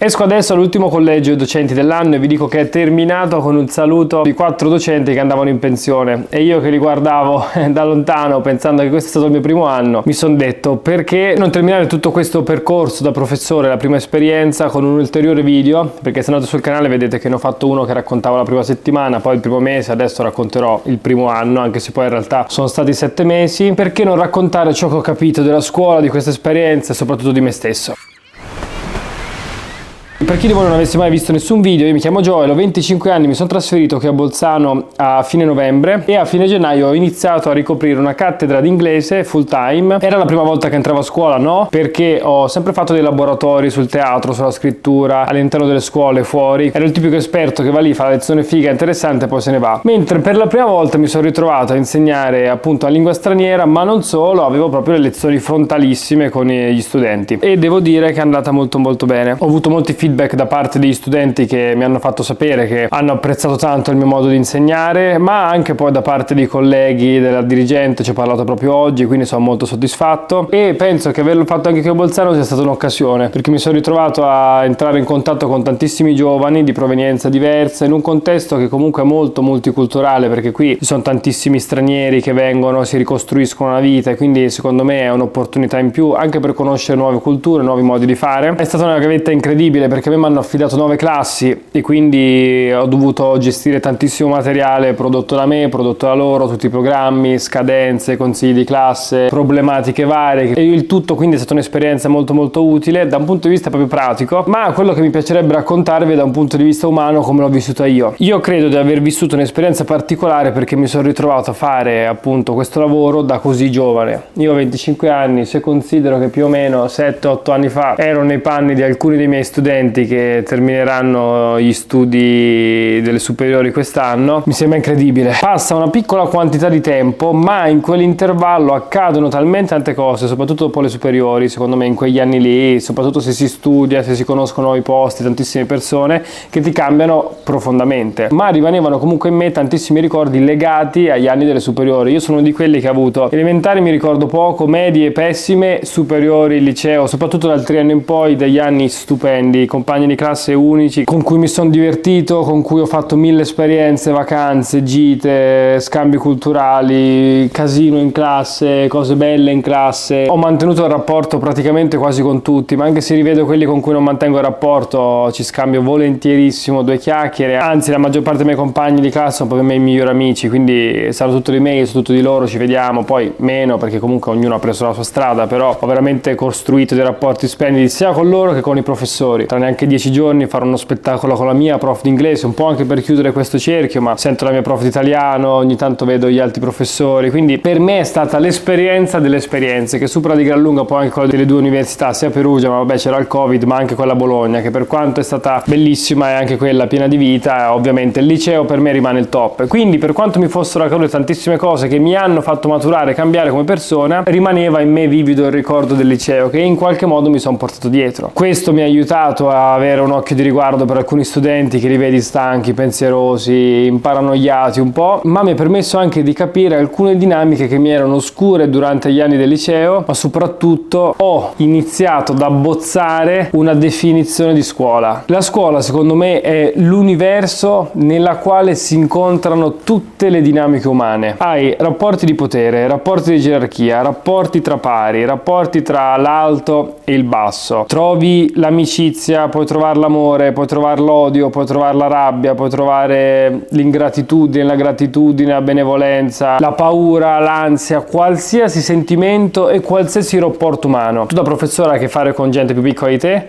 Esco adesso all'ultimo collegio docenti dell'anno e vi dico che è terminato con un saluto di 4 docenti che andavano in pensione e io che li guardavo da lontano pensando che questo è stato il mio primo anno, mi sono detto perché non terminare tutto questo percorso da professore, la prima esperienza, con un ulteriore video, perché se andate sul canale vedete che ne ho fatto uno che raccontava la prima settimana, poi il primo mese, adesso racconterò il primo anno, anche se poi in realtà sono stati 7 mesi, perché non raccontare ciò che ho capito della scuola, di questa esperienza e soprattutto di me stesso. Per chi di voi non avesse mai visto nessun video, io mi chiamo Joel, ho 25 anni, mi sono trasferito qui a Bolzano a fine novembre e a fine gennaio ho iniziato a ricoprire una cattedra di inglese full time. Era la prima volta che entravo a scuola, no? Perché ho sempre fatto dei laboratori sul teatro, sulla scrittura, all'interno delle scuole, fuori. Ero il tipico esperto che va lì, fa la lezione figa, interessante e poi se ne va. Mentre per la prima volta mi sono ritrovato a insegnare appunto la lingua straniera, ma non solo, avevo proprio le lezioni frontalissime con gli studenti e devo dire che è andata molto bene. Ho avuto molti feedback da parte degli studenti che mi hanno fatto sapere che hanno apprezzato tanto il mio modo di insegnare, ma anche poi da parte dei colleghi, della dirigente, ci ho parlato proprio oggi, quindi sono molto soddisfatto e penso che averlo fatto anche qui a Bolzano sia stata un'occasione, perché mi sono ritrovato a entrare in contatto con tantissimi giovani di provenienza diversa in un contesto che comunque è molto multiculturale, perché qui ci sono tantissimi stranieri che vengono, si ricostruiscono la vita e quindi secondo me è un'opportunità in più anche per conoscere nuove culture, nuovi modi di fare. È stata una gavetta incredibile perché a me mi hanno affidato 9 classi e quindi ho dovuto gestire tantissimo materiale prodotto da me, prodotto da loro, tutti i programmi, scadenze, consigli di classe, problematiche varie e il tutto quindi è stata un'esperienza molto utile da un punto di vista proprio pratico, ma quello che mi piacerebbe raccontarvi è da un punto di vista umano come l'ho vissuta io. Io credo di aver vissuto un'esperienza particolare perché mi sono ritrovato a fare appunto questo lavoro da così giovane. Io ho 25 anni, se considero che più o meno 7-8 anni fa ero nei panni di alcuni dei miei studenti che termineranno gli studi delle superiori quest'anno, mi sembra incredibile. Passa una piccola quantità di tempo, ma in quell'intervallo accadono talmente tante cose, soprattutto dopo le superiori, secondo me in quegli anni lì, soprattutto se si studia, se si conoscono nuovi posti, tantissime persone che ti cambiano profondamente. Ma rimanevano comunque in me tantissimi ricordi legati agli anni delle superiori. Io sono di quelli che ha avuto elementari, mi ricordo poco, medie pessime, superiori, liceo, soprattutto dal triennio in poi, degli anni stupendi, compagni di classe unici con cui mi sono divertito, con cui ho fatto 1000 esperienze, vacanze, gite, scambi culturali, casino in classe, cose belle in classe. Ho mantenuto il rapporto praticamente quasi con tutti, ma anche se rivedo quelli con cui non mantengo il rapporto ci scambio volentierissimo 2 chiacchiere. Anzi, la maggior parte dei miei compagni di classe sono proprio i miei migliori amici, quindi sarò tutto di me, su tutto di loro, ci vediamo, poi meno perché comunque ognuno ha preso la sua strada, però ho veramente costruito dei rapporti splendidi sia con loro che con i professori. Tra neanche 10 giorni farò uno spettacolo con la mia prof di inglese, un po' anche per chiudere questo cerchio, ma sento la mia prof di italiano, ogni tanto vedo gli altri professori, quindi per me è stata l'esperienza delle esperienze, che supera di gran lunga poi anche quella delle 2 università, sia Perugia, ma vabbè c'era il Covid, ma anche quella a Bologna, che per quanto è stata bellissima e anche quella piena di vita, ovviamente il liceo per me rimane il top. Quindi per quanto mi fossero accadute tantissime cose che mi hanno fatto maturare e cambiare come persona, rimaneva in me vivido il ricordo del liceo, che in qualche modo mi sono portato dietro. Questo mi ha aiutato a avere un occhio di riguardo per alcuni studenti che li vedi stanchi, pensierosi, paranoiati un po', ma mi ha permesso anche di capire alcune dinamiche che mi erano oscure durante gli anni del liceo, ma soprattutto ho iniziato ad abbozzare una definizione di scuola. La scuola secondo me è l'universo nella quale si incontrano tutte le dinamiche umane. Hai rapporti di potere, rapporti di gerarchia, rapporti tra pari, rapporti tra l'alto e il basso. Trovi l'amicizia, puoi trovare l'amore, puoi trovare l'odio, puoi trovare la rabbia, puoi trovare l'ingratitudine, la gratitudine, la benevolenza, la paura, l'ansia, qualsiasi sentimento e qualsiasi rapporto umano. Tu da professore hai a che fare con gente più piccola di te,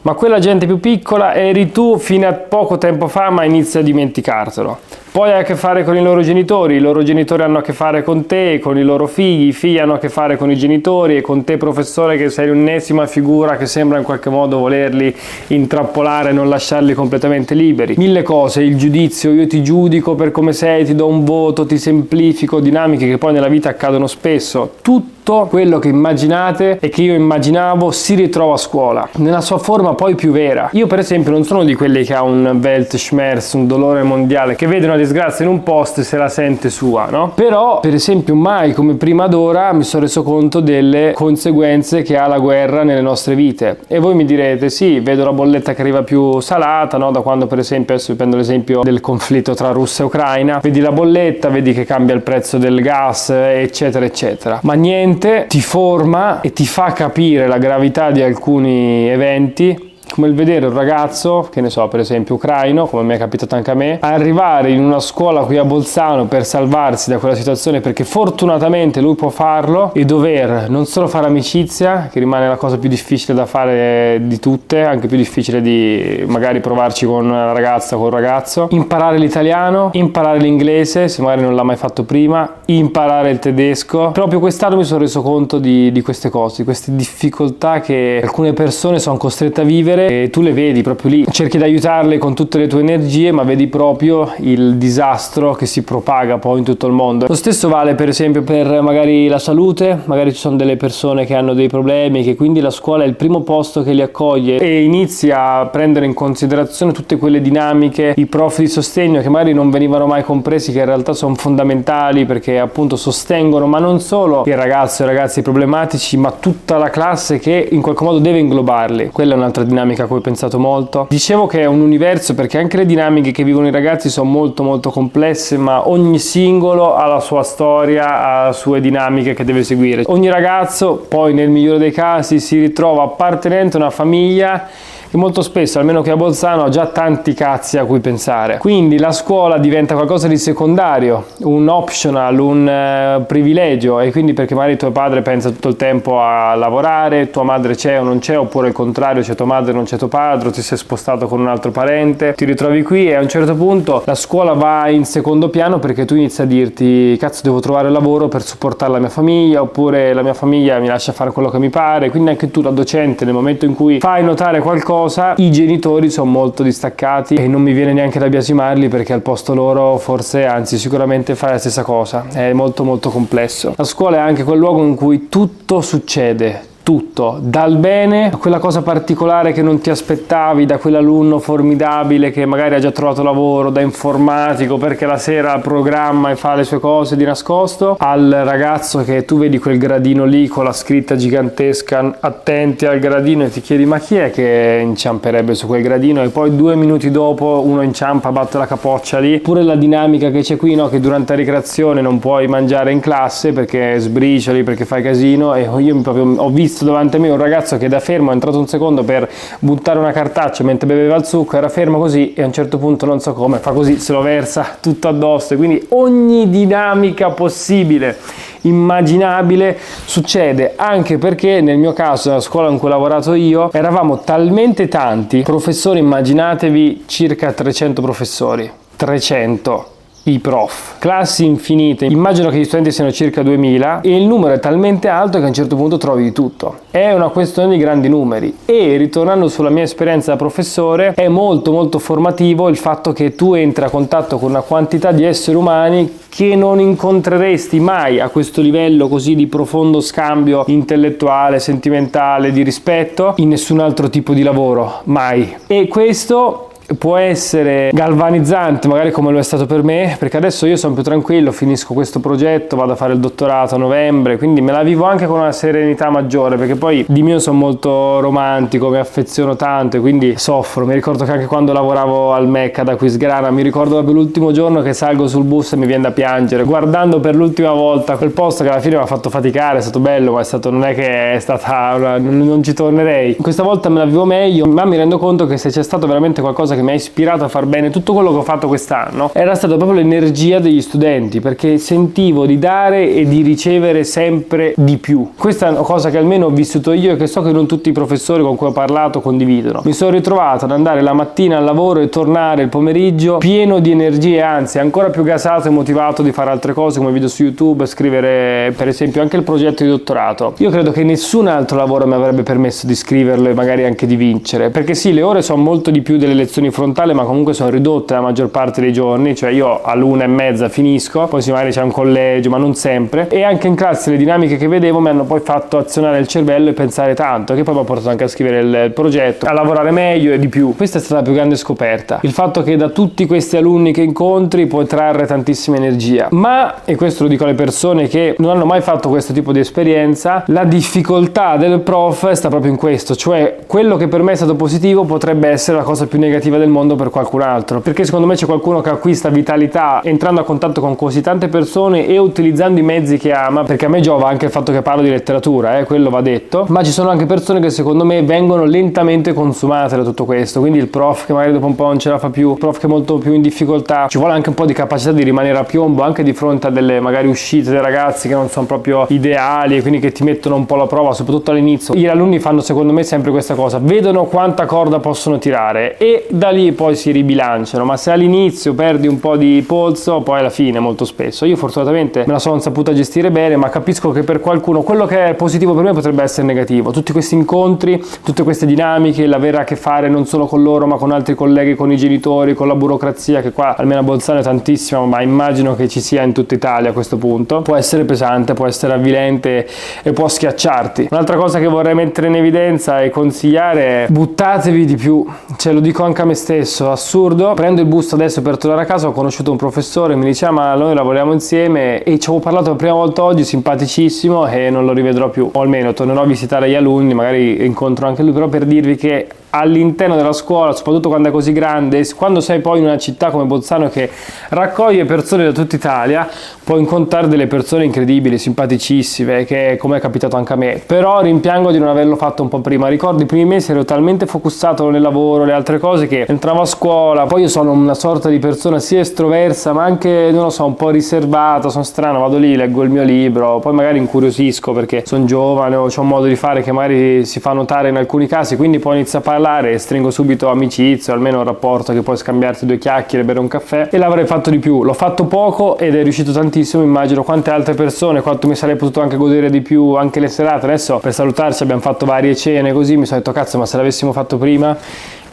ma quella gente più piccola eri tu fino a poco tempo fa, ma inizi a dimenticartelo. Poi hai a che fare con i loro genitori hanno a che fare con te, con i loro figli, i figli hanno a che fare con i genitori e con te professore che sei l'ennesima figura che sembra in qualche modo volerli intrappolare e non lasciarli completamente liberi. 1000 cose, il giudizio, io ti giudico per come sei, ti do un voto, ti semplifico, dinamiche che poi nella vita accadono spesso. Tutto tutto quello che immaginate e che io immaginavo si ritrova a scuola, nella sua forma poi più vera. Io per esempio non sono di quelli che ha un Weltschmerz, un dolore mondiale, che vede una disgrazia in un posto e se la sente sua, no? Però per esempio mai come prima d'ora mi sono reso conto delle conseguenze che ha la guerra nelle nostre vite. E voi mi direte, sì, vedo la bolletta che arriva più salata, no? Da quando per esempio, adesso vi prendo l'esempio del conflitto tra Russia e Ucraina, vedi la bolletta, vedi che cambia il prezzo del gas, eccetera eccetera, ma niente ti forma e ti fa capire la gravità di alcuni eventi, come il vedere un ragazzo, che ne so, per esempio ucraino, come mi è capitato anche a me, arrivare in una scuola qui a Bolzano per salvarsi da quella situazione, perché fortunatamente lui può farlo, e dover non solo fare amicizia, che rimane la cosa più difficile da fare di tutte, anche più difficile di magari provarci con una ragazza o con un ragazzo, imparare l'italiano, imparare l'inglese, se magari non l'ha mai fatto prima, imparare il tedesco. Proprio quest'anno mi sono reso conto di queste cose, di queste difficoltà che alcune persone sono costrette a vivere, e tu le vedi proprio lì, cerchi di aiutarle con tutte le tue energie, ma vedi proprio il disastro che si propaga poi in tutto il mondo. Lo stesso vale per esempio per magari la salute, magari ci sono delle persone che hanno dei problemi, che quindi la scuola è il primo posto che li accoglie e inizia a prendere in considerazione tutte quelle dinamiche, i prof di sostegno che magari non venivano mai compresi, che in realtà sono fondamentali perché appunto sostengono, ma non solo il ragazzo e i ragazzi problematici, ma tutta la classe che in qualche modo deve inglobarli. Quella è un'altra dinamica a cui ho pensato molto. Dicevo che è un universo perché anche le dinamiche che vivono i ragazzi sono molto molto complesse, ma ogni singolo ha la sua storia, ha le sue dinamiche che deve seguire. Ogni ragazzo poi nel migliore dei casi si ritrova appartenente a una famiglia che molto spesso, almeno qui a Bolzano, ha già tanti cazzi a cui pensare. Quindi la scuola diventa qualcosa di secondario, un optional, un privilegio, e quindi perché magari tuo padre pensa tutto il tempo a lavorare, tua madre c'è o non c'è, oppure il contrario, c'è tua madre e non c'è tuo padre, ti sei spostato con un altro parente, ti ritrovi qui e a un certo punto la scuola va in secondo piano perché tu inizi a dirti cazzo, devo trovare lavoro per supportare la mia famiglia, oppure la mia famiglia mi lascia fare quello che mi pare. Quindi anche tu da docente, nel momento in cui fai notare qualcosa, i genitori sono molto distaccati e non mi viene neanche da biasimarli, perché al posto loro forse, anzi sicuramente, fai la stessa cosa. È molto molto complesso. La scuola è anche quel luogo in cui tutto succede, tutto, dal bene a quella cosa particolare che non ti aspettavi, da quell'alunno formidabile che magari ha già trovato lavoro da informatico perché la sera programma e fa le sue cose di nascosto, al ragazzo che tu vedi quel gradino lì con la scritta gigantesca attenti al gradino e ti chiedi ma chi è che inciamperebbe su quel gradino, e poi 2 minuti dopo uno inciampa, batte la capoccia lì. Pure la dinamica che c'è qui, no? Che durante la ricreazione non puoi mangiare in classe perché sbricioli, perché fai casino, e io proprio ho visto davanti a me un ragazzo che da fermo è entrato un secondo per buttare una cartaccia mentre beveva il succo, era fermo così e a un certo punto non so come fa così, se lo versa tutto addosso. E quindi ogni dinamica possibile, immaginabile succede, anche perché nel mio caso, nella scuola in cui ho lavorato io, eravamo talmente tanti professori, immaginatevi circa 300 professori, 300 i prof, classi infinite, immagino che gli studenti siano circa 2000 e il numero è talmente alto che a un certo punto trovi di tutto. È una questione di grandi numeri. E ritornando sulla mia esperienza da professore, è molto molto formativo il fatto che tu entri a contatto con una quantità di esseri umani che non incontreresti mai a questo livello così di profondo scambio intellettuale, sentimentale, di rispetto in nessun altro tipo di lavoro, mai. E questo può essere galvanizzante, magari come lo è stato per me, perché adesso io sono più tranquillo, finisco questo progetto, vado a fare il dottorato a novembre, quindi me la vivo anche con una serenità maggiore, perché poi di mio sono molto romantico, mi affeziono tanto e quindi soffro. Mi ricordo che anche quando lavoravo al Mac ad Aquisgrana, mi ricordo proprio l'ultimo giorno che salgo sul bus e mi viene da piangere, guardando per l'ultima volta quel posto che alla fine mi ha fatto faticare. È stato bello, ma è stato, non è che è stata non ci tornerei. Questa volta me la vivo meglio, ma mi rendo conto che se c'è stato veramente qualcosa che mi ha ispirato a far bene tutto quello che ho fatto quest'anno, era stata proprio l'energia degli studenti, perché sentivo di dare e di ricevere sempre di più. Questa è una cosa che almeno ho vissuto io e che so che non tutti i professori con cui ho parlato condividono. Mi sono ritrovato ad andare la mattina al lavoro e tornare il pomeriggio pieno di energie, anzi ancora più gasato e motivato di fare altre cose come video su YouTube, scrivere per esempio anche il progetto di dottorato. Io credo che nessun altro lavoro mi avrebbe permesso di scriverlo e magari anche di vincere, perché sì, le ore sono molto di più delle lezioni lezioni frontale, ma comunque sono ridotte la maggior parte dei giorni, cioè io all'1:30 finisco, poi magari c'è un collegio, ma non sempre, e anche in classe le dinamiche che vedevo mi hanno poi fatto azionare il cervello e pensare tanto, che poi mi ha portato anche a scrivere il progetto, a lavorare meglio e di più. Questa è stata la più grande scoperta, il fatto che da tutti questi alunni che incontri puoi trarre tantissima energia, ma, e questo lo dico alle persone che non hanno mai fatto questo tipo di esperienza, la difficoltà del prof sta proprio in questo, cioè quello che per me è stato positivo potrebbe essere la cosa più negativa del mondo per qualcun altro, perché secondo me c'è qualcuno che acquista vitalità entrando a contatto con così tante persone e utilizzando i mezzi che ama, perché a me giova anche il fatto che parlo di letteratura, quello va detto, ma ci sono anche persone che secondo me vengono lentamente consumate da tutto questo, quindi il prof che magari dopo un po' non ce la fa più, il prof che è molto più in difficoltà, ci vuole anche un po' di capacità di rimanere a piombo anche di fronte a delle magari uscite dei ragazzi che non sono proprio ideali e quindi che ti mettono un po' alla prova, soprattutto all'inizio. Gli alunni fanno secondo me sempre questa cosa, vedono quanta corda possono tirare e da lì poi si ribilanciano, ma se all'inizio perdi un po' di polso poi alla fine molto spesso. Io fortunatamente me la sono saputa gestire bene, ma capisco che per qualcuno quello che è positivo per me potrebbe essere negativo. Tutti questi incontri, tutte queste dinamiche, l'avere a che fare non solo con loro ma con altri colleghi, con i genitori, con la burocrazia, che qua almeno a Bolzano è tantissima, ma immagino che ci sia in tutta Italia a questo punto, può essere pesante, può essere avvilente e può schiacciarti. Un'altra cosa che vorrei mettere in evidenza e consigliare è buttatevi di più, cioè lo dico anche a me stesso, assurdo, prendo il bus adesso per tornare a casa, ho conosciuto un professore, mi diceva ma noi lavoriamo insieme e ci avevo parlato la prima volta oggi, simpaticissimo, e non lo rivedrò più, o almeno tornerò a visitare gli alunni, magari incontro anche lui, però per dirvi che all'interno della scuola, soprattutto quando è così grande, quando sei poi in una città come Bolzano che raccoglie persone da tutta Italia, puoi incontrare delle persone incredibili, simpaticissime, che come è capitato anche a me, però rimpiango di non averlo fatto un po' prima. Ricordo i primi mesi ero talmente focussato nel lavoro, le altre cose, che entravo a scuola, poi io sono una sorta di persona sia estroversa ma anche, non lo so, un po' riservata, sono strano, vado lì, leggo il mio libro, poi magari incuriosisco perché sono giovane o c'ho un modo di fare che magari si fa notare in alcuni casi, quindi poi inizio a parlare e stringo subito amicizia, o almeno un rapporto che puoi scambiarti due chiacchiere, bere un caffè, e l'avrei fatto di più. L'ho fatto poco ed è riuscito tantissimo, immagino quante altre persone, quanto mi sarei potuto anche godere di più anche le serate. Adesso per salutarci abbiamo fatto varie cene così, mi sono detto cazzo, ma se l'avessimo fatto prima.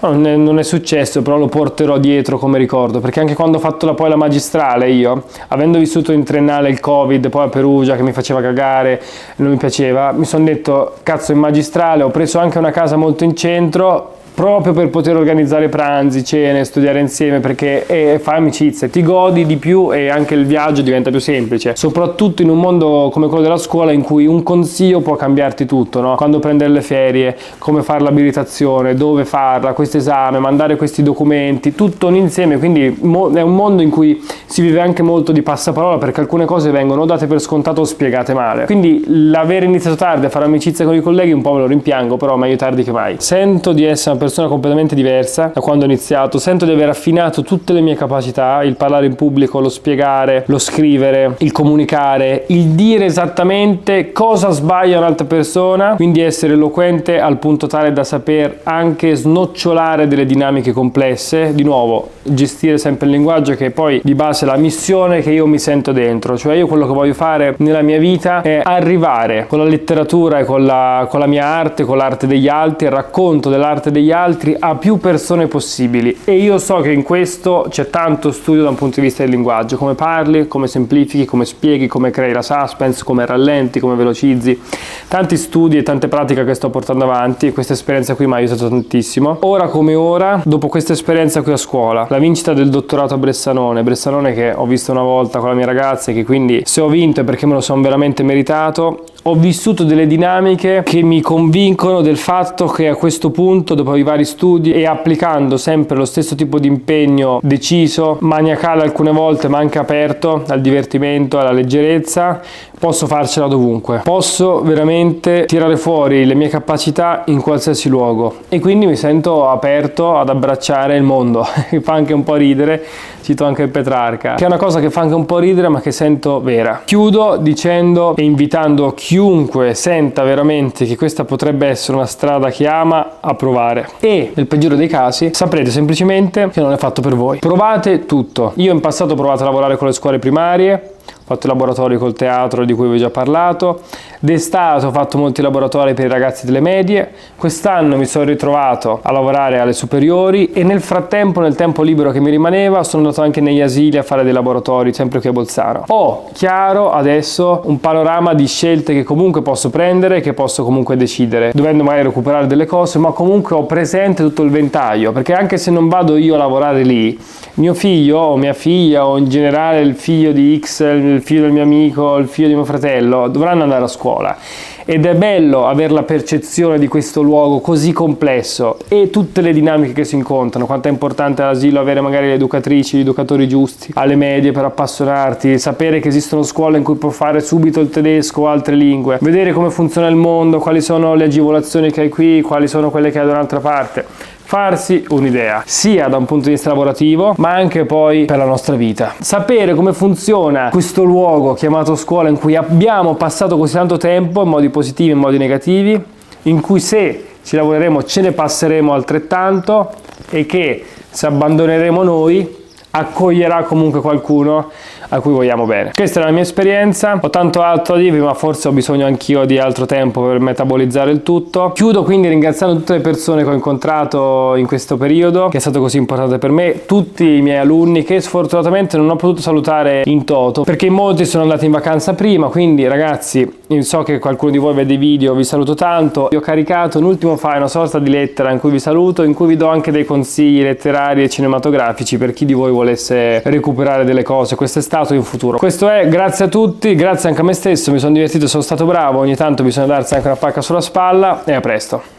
Non è successo, però lo porterò dietro come ricordo, perché anche quando ho fatto poi la magistrale, io, avendo vissuto in triennale il Covid, poi a Perugia che mi faceva cagare, non mi piaceva, mi sono detto cazzo, in magistrale ho preso anche una casa molto in centro, proprio per poter organizzare pranzi, cene, studiare insieme, perché fai amicizia, ti godi di più e anche il viaggio diventa più semplice, soprattutto in un mondo come quello della scuola in cui un consiglio può cambiarti tutto, no? Quando prendere le ferie, come fare l'abilitazione, dove farla, questo esame, mandare questi documenti, tutto un insieme, quindi è un mondo in cui si vive anche molto di passaparola, perché alcune cose vengono date per scontato o spiegate male, quindi l'aver iniziato tardi a fare amicizia con i colleghi un po' me lo rimpiango, però meglio tardi che mai. Sento di essere una persona completamente diversa da quando ho iniziato, sento di aver affinato tutte le mie capacità, il parlare in pubblico, lo spiegare, lo scrivere, il comunicare, il dire esattamente cosa sbaglia un'altra persona, quindi essere eloquente al punto tale da saper anche snocciolare delle dinamiche complesse, di nuovo gestire sempre il linguaggio, che poi di base è la missione che io mi sento dentro, cioè io quello che voglio fare nella mia vita è arrivare con la letteratura e con la mia arte, con l'arte degli altri, il racconto dell'arte degli altri a più persone possibili, e io so che in questo c'è tanto studio da un punto di vista del linguaggio, come parli, come semplifichi, come spieghi, come crei la suspense, come rallenti, come velocizzi, tanti studi e tante pratiche che sto portando avanti, e questa esperienza qui mi ha aiutato tantissimo. Ora come ora, dopo questa esperienza qui a scuola, la vincita del dottorato a Bressanone che ho visto una volta con la mia ragazza, e che quindi se ho vinto è perché me lo sono veramente meritato, ho vissuto delle dinamiche che mi convincono del fatto che a questo punto, dopo i vari studi e applicando sempre lo stesso tipo di impegno deciso, maniacale alcune volte ma anche aperto al divertimento, alla leggerezza, posso farcela dovunque, posso veramente tirare fuori le mie capacità in qualsiasi luogo, e quindi mi sento aperto ad abbracciare il mondo. Mi fa anche un po' ridere, cito anche il Petrarca, che è una cosa che fa anche un po' ridere ma che sento vera. Chiudo dicendo e invitando chiunque senta veramente che questa potrebbe essere una strada che ama a provare, e nel peggiore dei casi saprete semplicemente che non è fatto per voi. Provate tutto. Io in passato ho provato a lavorare con le scuole primarie, ho fatto i laboratori col teatro di cui vi ho già parlato, D'estate ho fatto molti laboratori per i ragazzi delle medie, quest'anno mi sono ritrovato a lavorare alle superiori e nel frattempo, nel tempo libero che mi rimaneva, sono andato anche negli asili a fare dei laboratori, sempre qui a Bolzano. Ho chiaro adesso un panorama di scelte che comunque posso prendere, che posso comunque decidere, dovendo magari recuperare delle cose, ma comunque ho presente tutto il ventaglio, perché anche se non vado io a lavorare lì, mio figlio o mia figlia o in generale il figlio di X, il figlio del mio amico, il figlio di mio fratello dovranno andare a scuola. Ed è bello avere la percezione di questo luogo così complesso e tutte le dinamiche che si incontrano. Quanto è importante all'asilo avere magari le educatrici, gli educatori giusti, alle medie per appassionarti, sapere che esistono scuole in cui puoi fare subito il tedesco o altre lingue, vedere come funziona il mondo, quali sono le agevolazioni che hai qui, quali sono quelle che hai da un'altra parte. Farsi un'idea, sia da un punto di vista lavorativo, ma anche poi per la nostra vita. Sapere come funziona questo luogo chiamato scuola in cui abbiamo passato così tanto tempo, in modi positivi e in modi negativi, in cui se ci lavoreremo ce ne passeremo altrettanto e che se abbandoneremo noi accoglierà comunque qualcuno a cui vogliamo bene. Questa è la mia esperienza, ho tanto altro da dirvi, ma forse ho bisogno anch'io di altro tempo per metabolizzare il tutto. Chiudo quindi ringraziando tutte le persone che ho incontrato in questo periodo, che è stato così importante per me, tutti i miei alunni che sfortunatamente non ho potuto salutare in toto, perché molti sono andati in vacanza prima, quindi ragazzi, io so che qualcuno di voi vede i video, vi saluto tanto. Vi ho caricato un ultimo file, una sorta di lettera in cui vi saluto, in cui vi do anche dei consigli letterari e cinematografici per chi di voi volesse recuperare delle cose quest'estate in futuro. Questo è, grazie a tutti, grazie anche a me stesso, mi sono divertito, sono stato bravo, ogni tanto bisogna darsi anche una pacca sulla spalla e a presto.